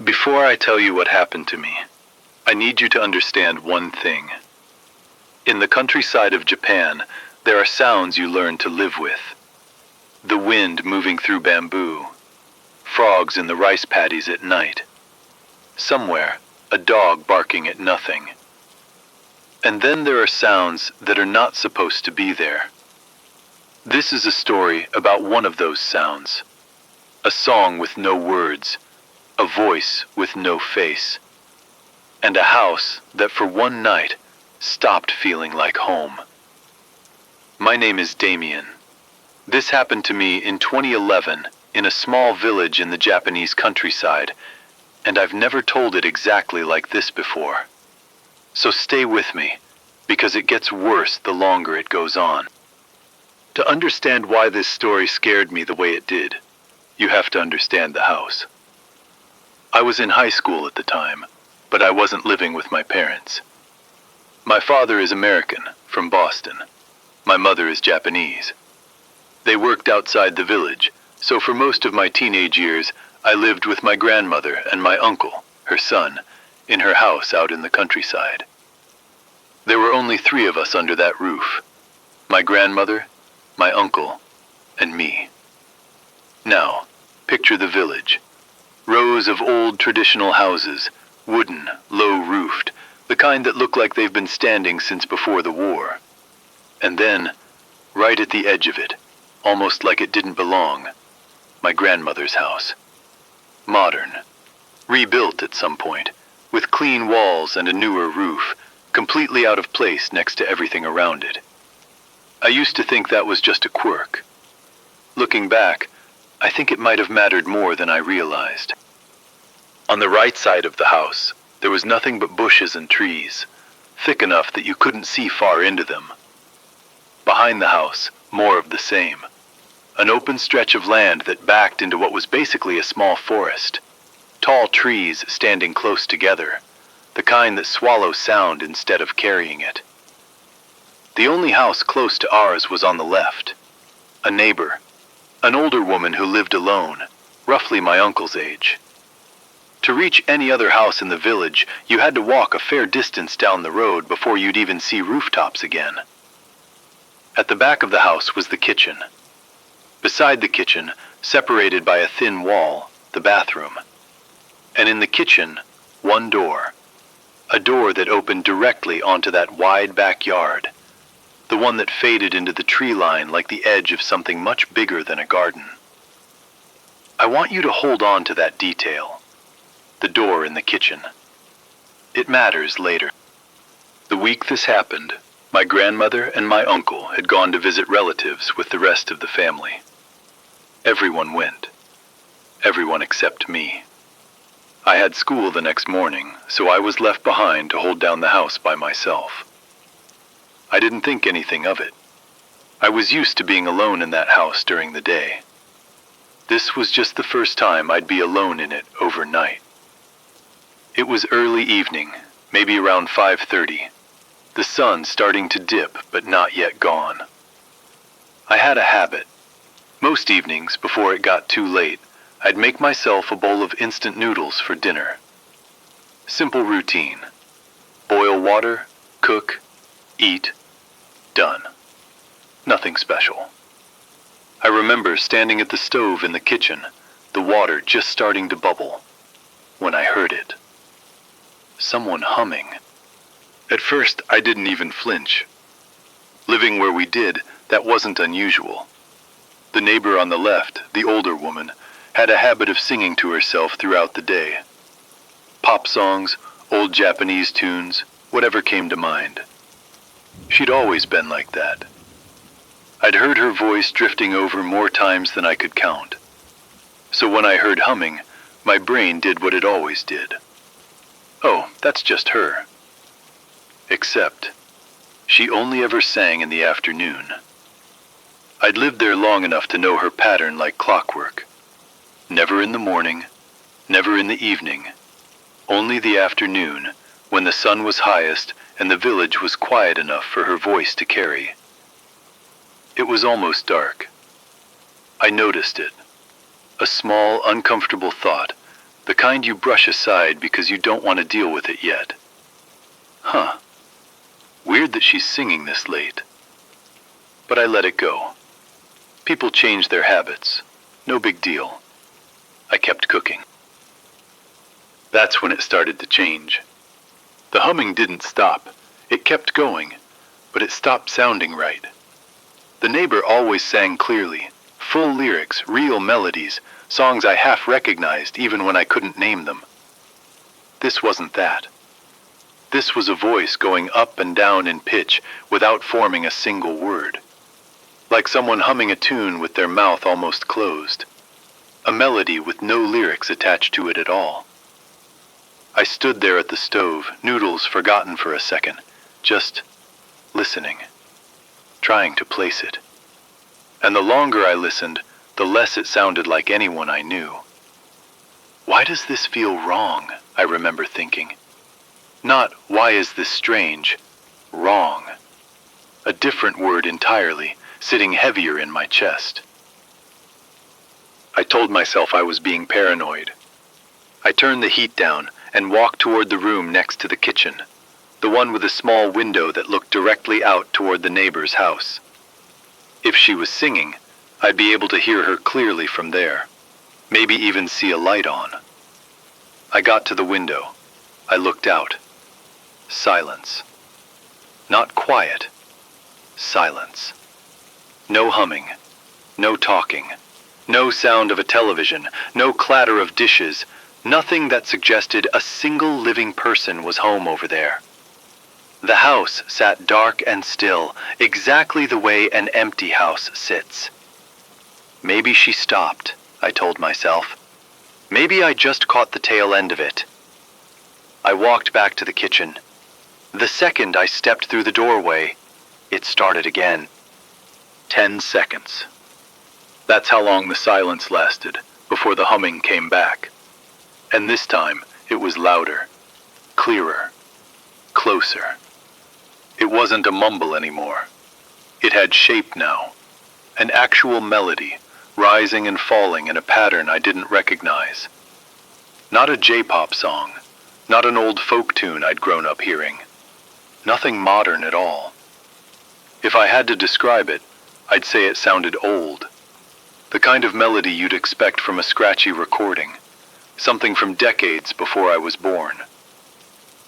Before I tell you what happened to me, I need you to understand one thing. In the countryside of Japan, there are sounds you learn to live with. The wind moving through bamboo, frogs in the rice paddies at night, somewhere a dog barking at nothing. And then there are sounds that are not supposed to be there. This is a story about one of those sounds. A song with no words, a voice with no face, and a house that for one night stopped feeling like home. My name is Damien. This happened to me in 2011 in a small village in the Japanese countryside, and I've never told it exactly like this before. So stay with me, because it gets worse the longer it goes on. To understand why this story scared me the way it did, you have to understand the house. I was in high school at the time, but I wasn't living with my parents. My father is American, from Boston. My mother is Japanese. They worked outside the village, so for most of my teenage years, I lived with my grandmother and my uncle, her son, in her house out in the countryside. There were only 3 of us under that roof: my grandmother, my uncle, and me. Now, picture the village. Rows of old traditional houses, wooden, low-roofed, the kind that look like they've been standing since before the war. And then, right at the edge of it, almost like it didn't belong, my grandmother's house. Modern, rebuilt at some point, with clean walls and a newer roof, completely out of place next to everything around it. I used to think that was just a quirk. Looking back, I think it might have mattered more than I realized. On the right side of the house, there was nothing but bushes and trees, thick enough that you couldn't see far into them. Behind the house, more of the same. An open stretch of land that backed into what was basically a small forest. Tall trees standing close together, the kind that swallow sound instead of carrying it. The only house close to ours was on the left. A neighbor, an older woman who lived alone, roughly my uncle's age. To reach any other house in the village, you had to walk a fair distance down the road before you'd even see rooftops again. At the back of the house was the kitchen. Beside the kitchen, separated by a thin wall, the bathroom. And in the kitchen, one door. A door that opened directly onto that wide backyard. The one that faded into the tree line like the edge of something much bigger than a garden. I want you to hold on to that detail. The door in the kitchen. It matters later. The week this happened, my grandmother and my uncle had gone to visit relatives with the rest of the family. Everyone went. Everyone except me. I had school the next morning, so I was left behind to hold down the house by myself. I didn't think anything of it. I was used to being alone in that house during the day. This was just the first time I'd be alone in it overnight. It was early evening, maybe around 5:30. The sun starting to dip, but not yet gone. I had a habit. Most evenings, before it got too late, I'd make myself a bowl of instant noodles for dinner. Simple routine. Boil water, cook, eat, done. Nothing special. I remember standing at the stove in the kitchen, the water just starting to bubble, when I heard it. Someone humming. At first, I didn't even flinch. Living where we did, that wasn't unusual. The neighbor on the left, the older woman, had a habit of singing to herself throughout the day. Pop songs, old Japanese tunes, whatever came to mind. She'd always been like that. I'd heard her voice drifting over more times than I could count. So when I heard humming, my brain did what it always did. Oh, that's just her. Except, she only ever sang in the afternoon. I'd lived there long enough to know her pattern like clockwork. Never in the morning, never in the evening, only the afternoon, when the sun was highest and the village was quiet enough for her voice to carry. It was almost dark. I noticed it. A small, uncomfortable thought, The kind you brush aside because you don't want to deal with it yet. Huh. Weird that she's singing this late. But I let it go. People change their habits. No big deal. I kept cooking. That's when it started to change. The humming didn't stop. It kept going, but it stopped sounding right. The neighbor always sang clearly, full lyrics, real melodies, songs I half recognized even when I couldn't name them. This wasn't that. This was a voice going up and down in pitch without forming a single word. Like someone humming a tune with their mouth almost closed. A melody with no lyrics attached to it at all. I stood there at the stove, noodles forgotten for a second, just listening, trying to place it. And the longer I listened, the less it sounded like anyone I knew. Why does this feel wrong? I remember thinking. Not, why is this strange? Wrong. A different word entirely, sitting heavier in my chest. I told myself I was being paranoid. I turned the heat down and walked toward the room next to the kitchen, the one with a small window that looked directly out toward the neighbor's house. If she was singing, I'd be able to hear her clearly from there, maybe even see a light on. I got to the window. I looked out. Silence. Not quiet. Silence. No humming. No talking. No sound of a television. No clatter of dishes. Nothing that suggested a single living person was home over there. The house sat dark and still, exactly the way an empty house sits. Maybe she stopped, I told myself. Maybe I just caught the tail end of it. I walked back to the kitchen. The second I stepped through the doorway, it started again. 10 seconds. That's how long the silence lasted before the humming came back. And this time, it was louder, clearer, closer. It wasn't a mumble anymore. It had shape now, an actual melody, rising and falling in a pattern I didn't recognize. Not a J-pop song, not an old folk tune I'd grown up hearing. Nothing modern at all. If I had to describe it, I'd say it sounded old. The kind of melody you'd expect from a scratchy recording. Something from decades before I was born.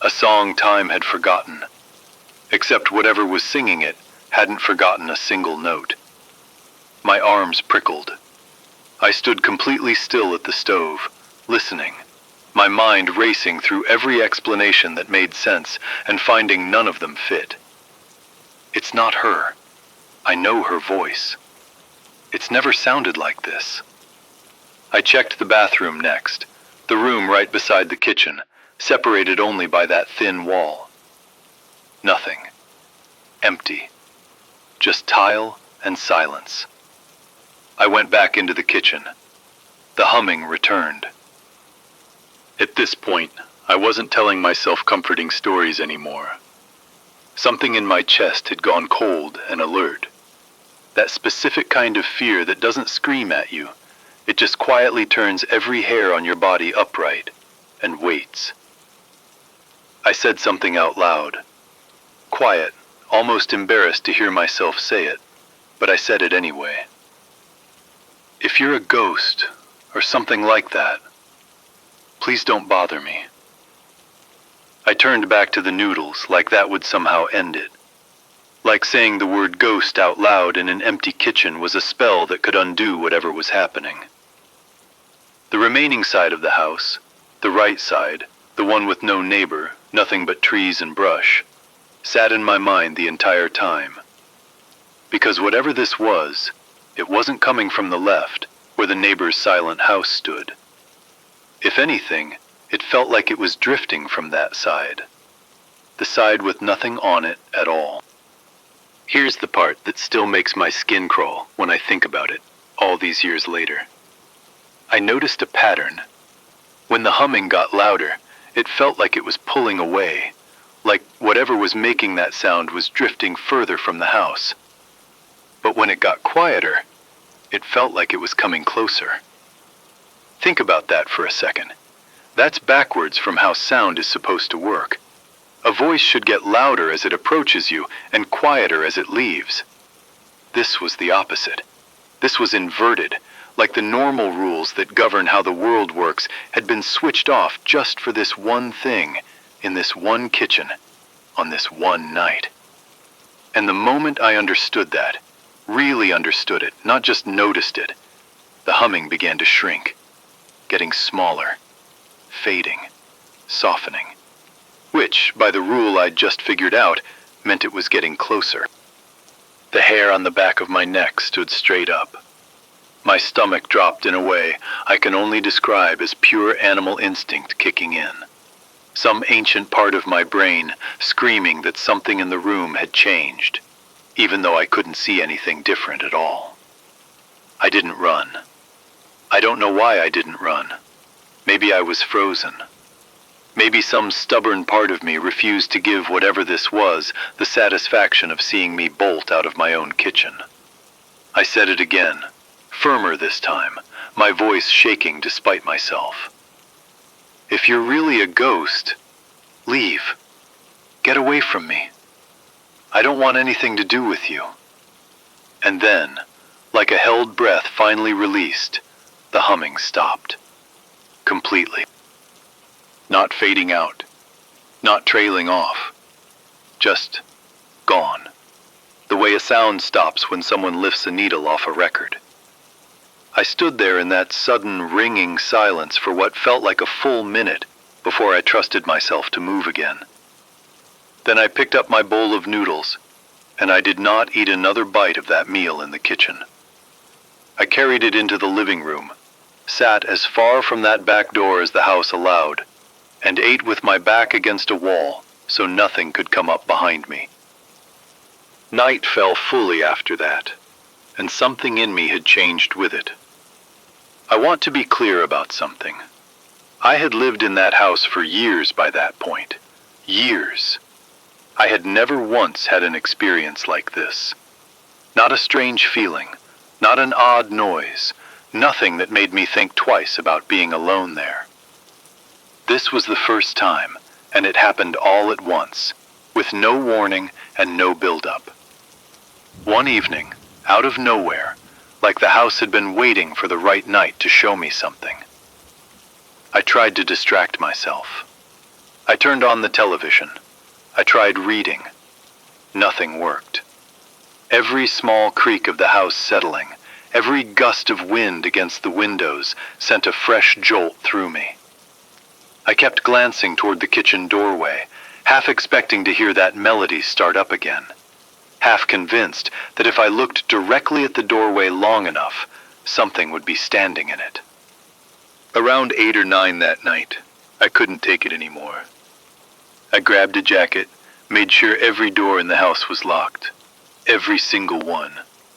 A song time had forgotten. Except whatever was singing it hadn't forgotten a single note. My arms prickled. I stood completely still at the stove, listening, my mind racing through every explanation that made sense and finding none of them fit. It's not her. I know her voice. It's never sounded like this. I checked the bathroom next. The room right beside the kitchen, separated only by that thin wall. Nothing. Empty. Just tile and silence. I went back into the kitchen. The humming returned. At this point, I wasn't telling myself comforting stories anymore. Something in my chest had gone cold and alert. That specific kind of fear that doesn't scream at you. It just quietly turns every hair on your body upright and waits. I said something out loud. Quiet, almost embarrassed to hear myself say it, but I said it anyway. If you're a ghost or something like that, please don't bother me. I turned back to the noodles like that would somehow end it. Like saying the word ghost out loud in an empty kitchen was a spell that could undo whatever was happening. The remaining side of the house, the right side, the one with no neighbor, nothing but trees and brush, sat in my mind the entire time. Because whatever this was, it wasn't coming from the left, where the neighbor's silent house stood. If anything, it felt like it was drifting from that side. The side with nothing on it at all. Here's the part that still makes my skin crawl when I think about it, all these years later. I noticed a pattern. When the humming got louder, it felt like it was pulling away, like whatever was making that sound was drifting further from the house. But when it got quieter, it felt like it was coming closer. Think about that for a second. That's backwards from how sound is supposed to work. A voice should get louder as it approaches you and quieter as it leaves. This was the opposite. This was inverted, like the normal rules that govern how the world works had been switched off just for this one thing, in this one kitchen, on this one night. And the moment I understood that, really understood it, not just noticed it, the humming began to shrink, getting smaller, fading, softening, which, by the rule I'd just figured out, meant it was getting closer. The hair on the back of my neck stood straight up. My stomach dropped in a way I can only describe as pure animal instinct kicking in. Some ancient part of my brain screaming that something in the room had changed, even though I couldn't see anything different at all. I didn't run. I don't know why I didn't run. Maybe I was frozen. Maybe some stubborn part of me refused to give whatever this was the satisfaction of seeing me bolt out of my own kitchen. I said it again, firmer this time, my voice shaking despite myself. If you're really a ghost, leave. Get away from me. I don't want anything to do with you. And then, like a held breath finally released, the humming stopped. Completely. Not fading out. Not trailing off. Just gone. The way a sound stops when someone lifts a needle off a record. I stood there in that sudden ringing silence for what felt like a full minute before I trusted myself to move again. Then I picked up my bowl of noodles, and I did not eat another bite of that meal in the kitchen. I carried it into the living room, sat as far from that back door as the house allowed, and ate with my back against a wall so nothing could come up behind me. Night fell fully after that, and something in me had changed with it. I want to be clear about something. I had lived in that house for years by that point. Years. I had never once had an experience like this. Not a strange feeling, not an odd noise, nothing that made me think twice about being alone there. This was the first time, and it happened all at once, with no warning and no build-up. One evening, out of nowhere, like the house had been waiting for the right night to show me something. I tried to distract myself. I turned on the television. I tried reading. Nothing worked. Every small creak of the house settling, every gust of wind against the windows sent a fresh jolt through me. I kept glancing toward the kitchen doorway, half expecting to hear that melody start up again, half convinced that if I looked directly at the doorway long enough, something would be standing in it. Around 8 or 9 that night, I couldn't take it anymore. I grabbed a jacket, made sure every door in the house was locked, every single one,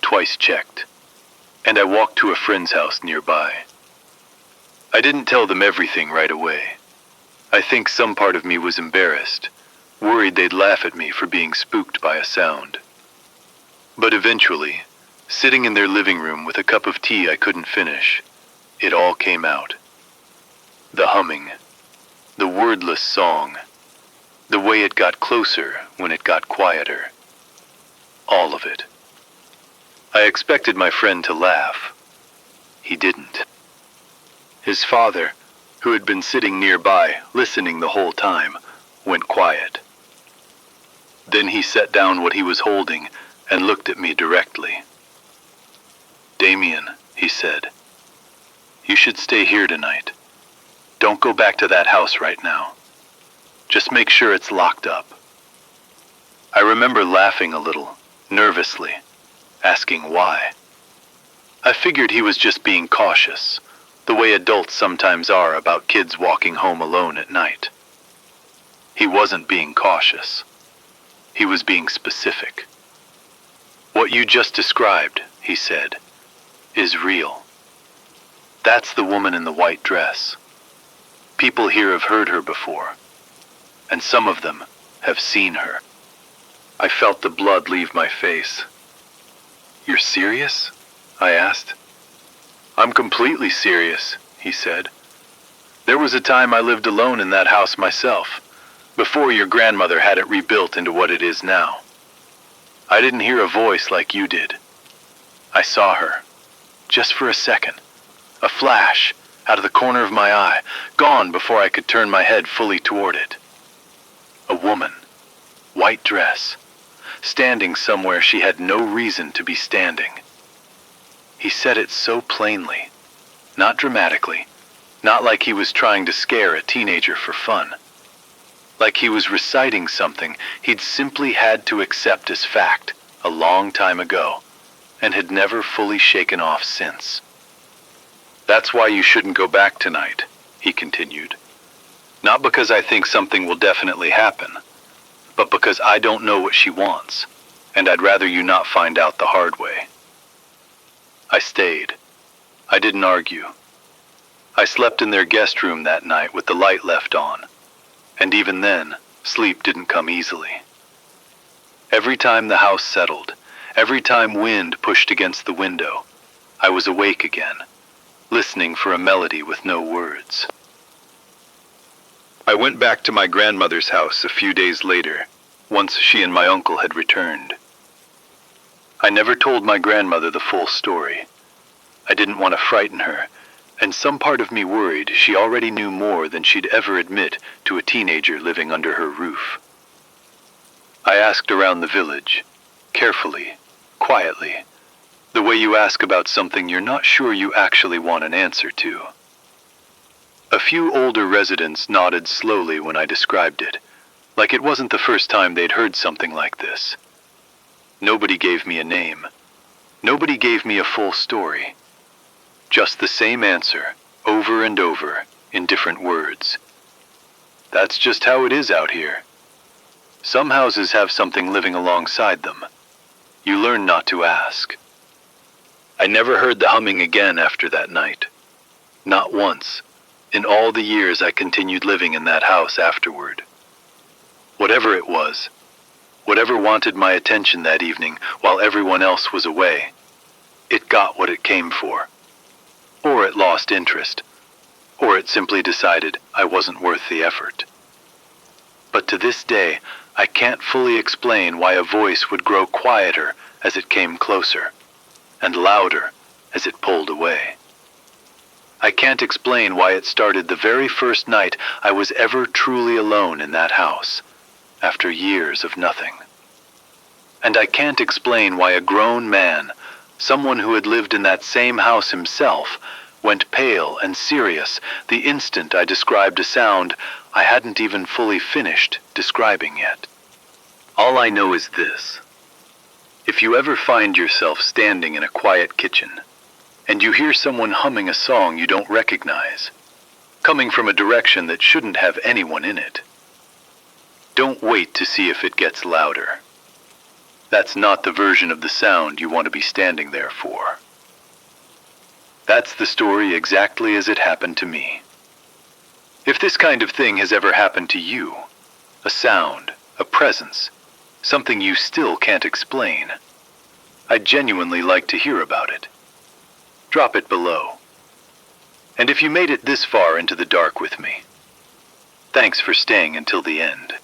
twice checked, and I walked to a friend's house nearby. I didn't tell them everything right away. I think some part of me was embarrassed, worried they'd laugh at me for being spooked by a sound. But eventually, sitting in their living room with a cup of tea I couldn't finish, it all came out. The humming, the wordless song, the way it got closer when it got quieter. All of it. I expected my friend to laugh. He didn't. His father, who had been sitting nearby, listening the whole time, went quiet. Then he set down what he was holding and looked at me directly. "Damien," he said, "you should stay here tonight. Don't go back to that house right now. Just make sure it's locked up." I remember laughing a little, nervously, asking why. I figured he was just being cautious, the way adults sometimes are about kids walking home alone at night. He wasn't being cautious. He was being specific. "What you just described," he said, "is real. That's the woman in the white dress. People here have heard her before, and some of them have seen her." I felt the blood leave my face. "You're serious?" I asked. "I'm completely serious," he said. There was a time I lived alone in that house myself, before your grandmother had it rebuilt into what it is now. I didn't hear a voice like you did. I saw her, just for a second, a flash out of the corner of my eye, gone before I could turn my head fully toward it. A woman, white dress, standing somewhere she had no reason to be standing. He said it so plainly, not dramatically, not like he was trying to scare a teenager for fun. Like he was reciting something he'd simply had to accept as fact a long time ago, and had never fully shaken off since. That's why you shouldn't go back tonight, he continued. Not because I think something will definitely happen, but because I don't know what she wants, and I'd rather you not find out the hard way. I stayed. I didn't argue. I slept in their guest room that night with the light left on, and even then, sleep didn't come easily. Every time the house settled, every time wind pushed against the window, I was awake again, listening for a melody with no words. I went back to my grandmother's house a few days later, once she and my uncle had returned. I never told my grandmother the full story. I didn't want to frighten her, and some part of me worried she already knew more than she'd ever admit to a teenager living under her roof. I asked around the village, carefully, quietly, the way you ask about something you're not sure you actually want an answer to. A few older residents nodded slowly when I described it, like it wasn't the first time they'd heard something like this. Nobody gave me a name. Nobody gave me a full story. Just the same answer, over and over, in different words. That's just how it is out here. Some houses have something living alongside them. You learn not to ask. I never heard the humming again after that night. Not once, in all the years I continued living in that house afterward. Whatever it was, whatever wanted my attention that evening while everyone else was away, it got what it came for. Or it lost interest, or it simply decided I wasn't worth the effort. But to this day, I can't fully explain why a voice would grow quieter as it came closer, and louder as it pulled away. I can't explain why it started the very first night I was ever truly alone in that house, after years of nothing. And I can't explain why a grown man, someone who had lived in that same house himself, went pale and serious the instant I described a sound I hadn't even fully finished describing yet. All I know is this. If you ever find yourself standing in a quiet kitchen, and you hear someone humming a song you don't recognize, coming from a direction that shouldn't have anyone in it, don't wait to see if it gets louder. That's not the version of the sound you want to be standing there for. That's the story exactly as it happened to me. If this kind of thing has ever happened to you, a sound, a presence, something you still can't explain, I'd genuinely like to hear about it. Drop it below. And if you made it this far into the dark with me, thanks for staying until the end.